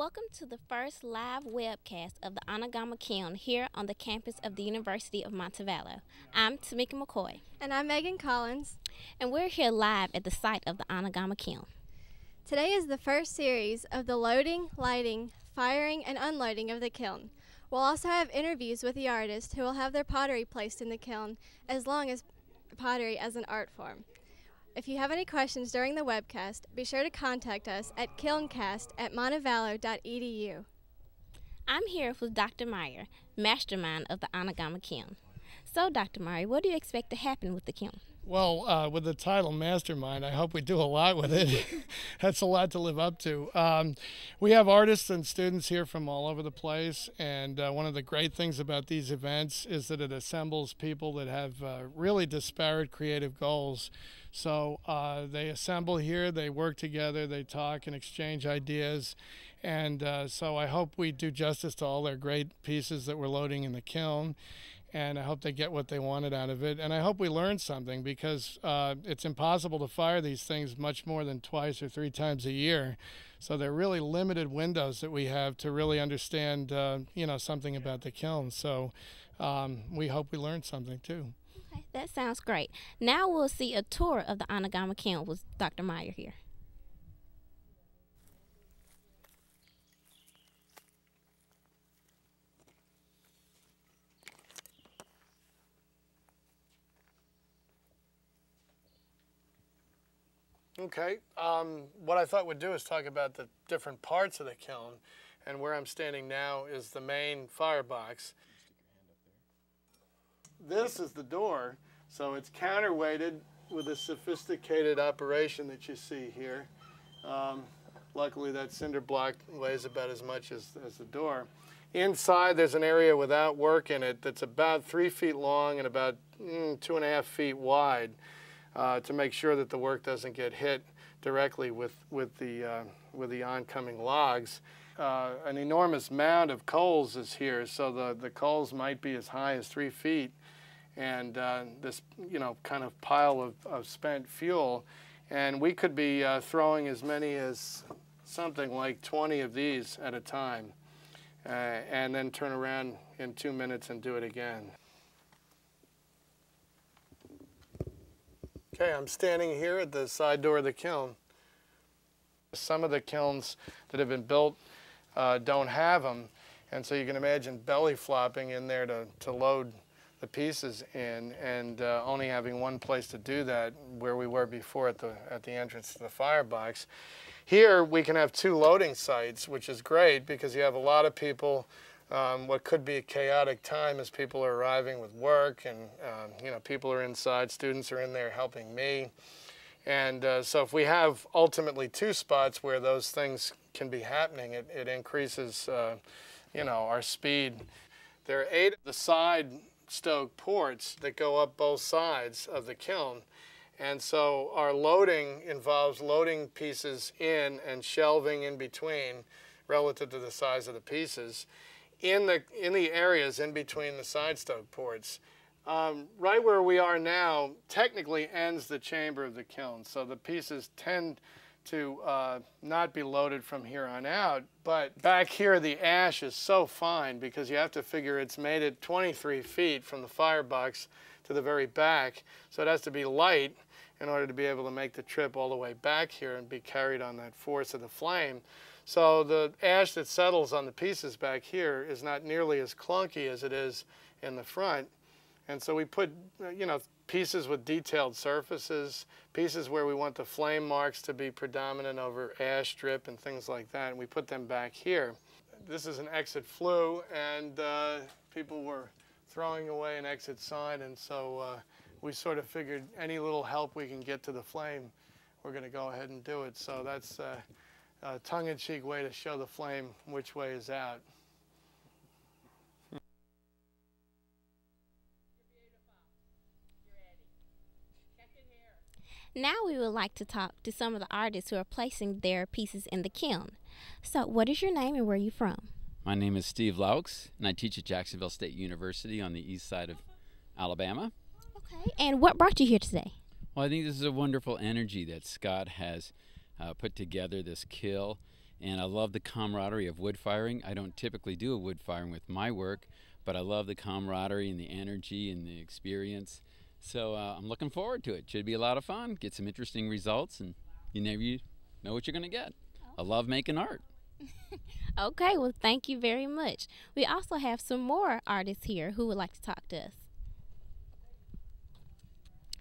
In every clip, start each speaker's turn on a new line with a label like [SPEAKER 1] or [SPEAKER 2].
[SPEAKER 1] Welcome to the first live webcast of the Anagama Kiln here on the campus of the University of Montevallo. I'm Tamika McCoy.
[SPEAKER 2] And I'm Megan Collins.
[SPEAKER 1] And we're here live at the site of the Anagama Kiln.
[SPEAKER 2] Today is the first series of the loading, lighting, firing, and unloading of the kiln. We'll also have interviews with the artists who will have their pottery placed in the kiln, as long as pottery as an art form. If you have any questions during the webcast, be sure to contact us at kilncast@montevallo.edu.
[SPEAKER 1] I'm here with Dr. Meyer, mastermind of the Anagama Kiln. So, Dr. Meyer, what do you expect to happen with the kiln?
[SPEAKER 3] Well, with the title Mastermind, I hope we do a lot with it. That's a lot to live up to. We have artists and students here from all over the place, and one of the great things about these events is that it assembles people that have really disparate creative goals. So they assemble here, they work together, they talk and exchange ideas, and so I hope we do justice to all their great pieces that we're loading in the kiln. And I hope they get what they wanted out of it. And I hope we learn something, because it's impossible to fire these things much more than twice or three times a year. So they're really limited windows that we have to really understand, something about the kiln. So we hope we learn something too.
[SPEAKER 1] Okay, that sounds great. Now we'll see a tour of the Anagama Kiln with Dr. Meyer here.
[SPEAKER 3] Okay, what I thought we'd do is talk about the different parts of the kiln, and where I'm standing now is the main firebox. This is the door, so it's counterweighted with a sophisticated operation that you see here. Luckily that cinder block weighs about as much as the door. Inside there's an area without work in it that's about 3 feet long and about 2.5 feet wide. To make sure that the work doesn't get hit directly with the oncoming logs. An enormous mound of coals is here, so the coals might be as high as 3 feet, and this kind of pile of spent fuel, and we could be throwing as many as something like 20 of these at a time, and then turn around in 2 minutes and do it again. Okay, I'm standing here at the side door of the kiln. Some of the kilns that have been built don't have them, and so you can imagine belly flopping in there to load the pieces in, and only having one place to do that, where we were before at the entrance to the firebox. Here we can have 2 loading sites, which is great because you have a lot of people. What could be a chaotic time as people are arriving with work, and people are inside, students are in there helping me. And so if we have ultimately 2 spots where those things can be happening, it increases our speed. There are 8 of the side stoke ports that go up both sides of the kiln. And so our loading involves loading pieces in and shelving in between relative to the size of the pieces. In the areas in between the side stoke ports. Right where we are now technically ends the chamber of the kiln, so the pieces tend to not be loaded from here on out, but back here the ash is so fine because you have to figure it's made it 23 feet from the firebox to the very back, so it has to be light in order to be able to make the trip all the way back here and be carried on that force of the flame. So the ash that settles on the pieces back here is not nearly as clunky as it is in the front. And so we put, pieces with detailed surfaces, pieces where we want the flame marks to be predominant over ash drip and things like that, and we put them back here. This is an exit flue, and people were throwing away an exit sign, and so we sort of figured any little help we can get to the flame, we're going to go ahead and do it. So that's a tongue-in-cheek way to show the flame which way is out.
[SPEAKER 1] Now we would like to talk to some of the artists who are placing their pieces in the kiln. So what is your name and where are you from?
[SPEAKER 4] My name is Steve Laux, and I teach at Jacksonville State University on the east side of Alabama.
[SPEAKER 1] Okay, and what brought you here today?
[SPEAKER 4] Well, I think this is a wonderful energy that Scott has put together, this kiln, And I love the camaraderie of wood firing. I don't typically do a wood firing with my work, but I love the camaraderie and the energy and the experience. So I'm looking forward to it. Should be a lot of fun, get some interesting results, and you never know what you're going to get. I love making art.
[SPEAKER 1] Okay, well, thank you very much. We also have some more artists here who would like to talk to us.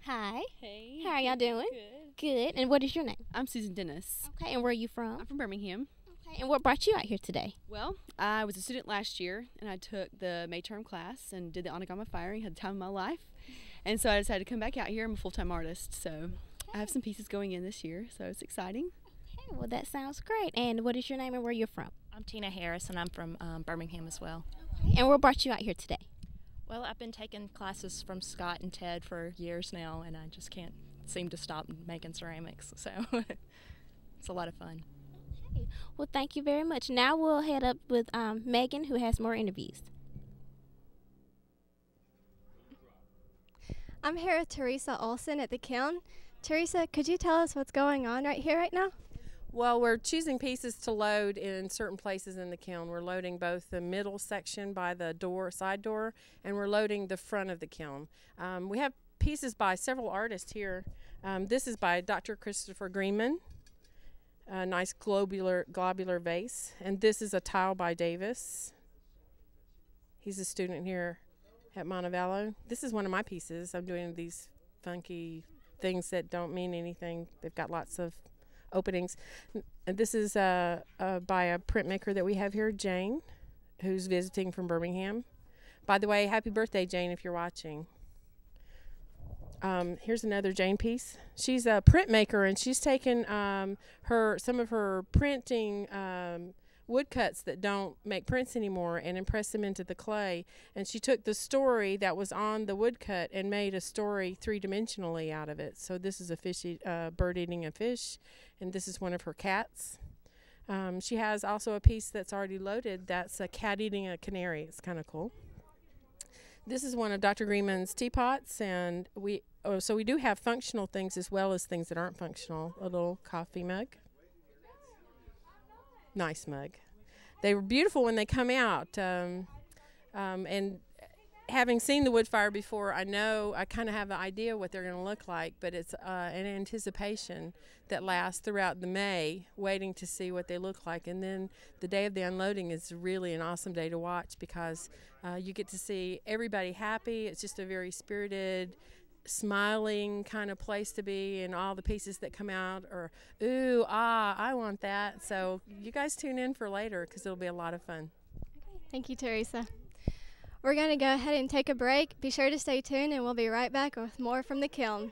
[SPEAKER 1] Hi.
[SPEAKER 5] Hey.
[SPEAKER 1] How are y'all doing?
[SPEAKER 5] Good.
[SPEAKER 1] Good. And what is your name?
[SPEAKER 5] I'm Susan Dennis.
[SPEAKER 1] Okay, and where are you from?
[SPEAKER 5] I'm from Birmingham.
[SPEAKER 1] Okay, and what brought you out here today?
[SPEAKER 5] Well, I was a student last year, and I took the May term class and did the Anagama firing, had the time of my life. And so I decided to come back out here. I'm a full-time artist, so I have some pieces going in this year, so it's exciting.
[SPEAKER 1] Okay, well, that sounds great. And what is your name and where you're from?
[SPEAKER 6] I'm Tina Harris, and I'm from Birmingham as well.
[SPEAKER 1] Okay, and what brought you out here today?
[SPEAKER 6] Well, I've been taking classes from Scott and Ted for years now, and I just can't seem to stop making ceramics, so it's a lot of fun.
[SPEAKER 1] Okay, well, thank you very much. Now we'll head up with Megan, who has more interviews.
[SPEAKER 2] I'm here with Teresa Olson at the kiln. Teresa, could you tell us what's going on right here right now?
[SPEAKER 7] Well, we're choosing pieces to load in certain places in the kiln. We're loading both the middle section by the side door, and we're loading the front of the kiln. We have pieces by several artists here. This is by Dr. Christopher Greenman, a nice globular vase. And this is a tile by Davis. He's a student here at Montevallo. This is one of my pieces. I'm doing these funky things that don't mean anything. They've got lots of openings. And this is by a printmaker that we have here, Jane, who's visiting from Birmingham. By the way, happy birthday, Jane, if you're watching. Here's another Jane piece. She's a printmaker, and she's taken some of her printing woodcuts that don't make prints anymore and impressed them into the clay. And she took the story that was on the woodcut and made a story three-dimensionally out of it. So this is a bird eating a fish, and this is one of her cats. She has also a piece that's already loaded that's a cat eating a canary. It's kind of cool. This is one of Dr. Greenman's teapots, and so we do have functional things as well as things that aren't functional. A little coffee mug. Nice mug. They were beautiful when they come out, and having seen the wood fire before, I kind of have an idea what they're going to look like, but it's an anticipation that lasts throughout the May, waiting to see what they look like. And then the day of the unloading is really an awesome day to watch because you get to see everybody happy. It's just a very spirited, smiling kind of place to be, and all the pieces that come out are, ooh, ah, I want that. So you guys tune in for later because it'll be a lot of fun.
[SPEAKER 2] Okay, thank you, Teresa. We're going to go ahead and take a break. Be sure to stay tuned, and we'll be right back with more from the kiln.